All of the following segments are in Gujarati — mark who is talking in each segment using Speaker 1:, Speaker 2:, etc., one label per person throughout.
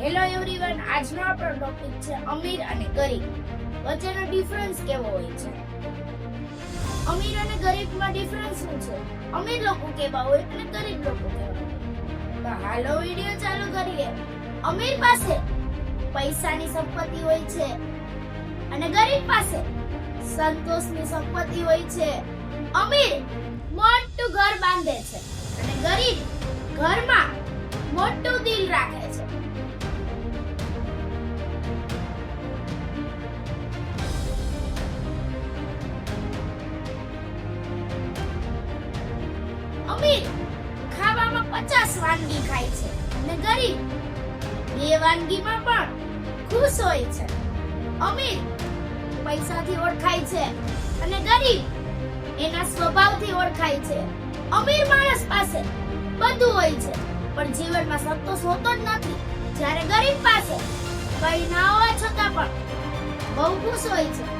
Speaker 1: હેલો એવરીવન, આજનો આપણો ટોપિક છે અમીર અને ગરીબ વચ્ચેનો ડિફરન્સ કેવો હોય છે. અમીર અને ગરીબમાં ડિફરન્સ શું છે? અમીર લોકો કેવા હોય અને ગરીબ લોકો કેવા હોય? તો હાલો વિડિયો ચાલુ કરીએ. અમીર પાસે પૈસાની સંપત્તિ હોય છે અને ગરીબ પાસે સંતોષની સંપત્તિ હોય છે. અમીર મોટું ઘર બાંધે છે અને ગરીબ ઘરમાં મોટું દિલ રાખે છે. અમીર ખાવામાં 50 વાનગી ખાય છે અને ગરીબ 2 વાનગીમાં પણ ખુશ હોય છે. અમીર પૈસાથી ઓળખાય છે અને ગરીબ એના સ્વભાવથી ઓળખાય છે. અમીર માણસ પાસે બધું હોય છે પણ જીવનમાં સંતોષ હોતો જ નથી, જ્યારે ગરીબ પાસે કઈ ના હોવા છતાં પણ બહુ ખુશ હોય છે.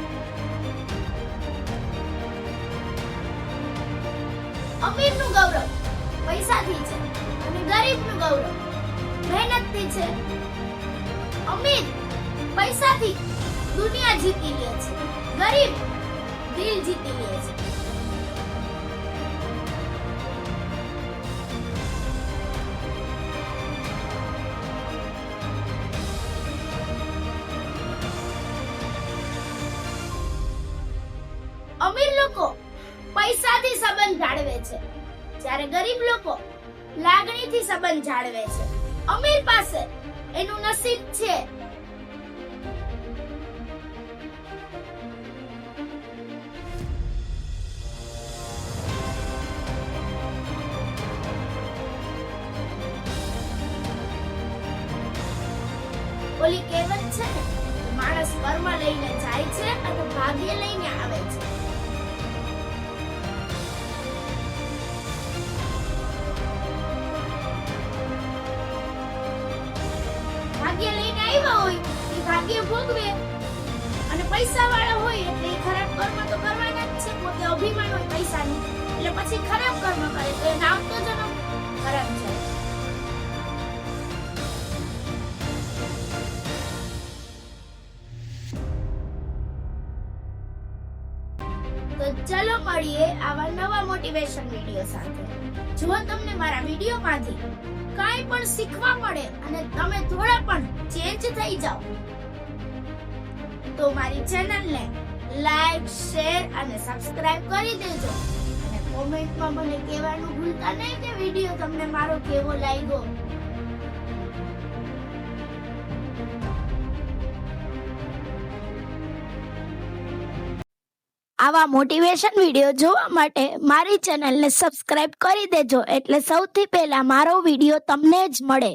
Speaker 1: અમીરનું ગૌરવ પૈસાથી છે અને ગરીબનું ગૌરવ મહેનતથી છે. અમીર પૈસાથી દુનિયા જીતી લે છે, ગરીબ દિલ જીતી લે છે. અમીર લોકો પૈસાથી સંબંધ જાળવે છે, જ્યારે ગરીબ લોકો લાગણીથી સંબંધ જાળવે છે. અમીર પાસે એનું નસીબ છે. ઓલી કહેવત છે ને, માણસ કર્મ લઈને જાય છે અને ભાગ્ય લઈને આવે છે. ભાગ્ય લઈને આવ્યા હોય એ ભાગ્ય ભોગવે, અને પૈસા વાળા હોય એટલે એ ખરાબ કર્મ તો કરવાના જ છે. પોતે અભિમાન હોય પૈસાનું એટલે પછી ખરાબ કર્મ કરે તો એને આવતો જન્મ ખરાબ જાય. તો ચલો મળીએ આવા નવા મોટિવેશન વિડિયો સાથે. જો તમને મારા વિડિયોમાંથી કાંઈ પણ શીખવા મળે અને તમે થોડા પણ ચેન્જ થઈ જાઓ તો મારી ચેનલને લાઈક, શેર અને સબસ્ક્રાઇબ કરી દેજો. અને કોમેન્ટમાં મને કહેવાનું ભૂલતા નહીં કે વિડિયો તમને મારો કેવો લાગ્યો. આવા મોટિવેશન વિડિયો જોવા માટે મારી ચેનલને સબસ્ક્રાઇબ કરી દેજો, એટલે સૌથી પહેલા મારો વિડિયો તમને જ મળે.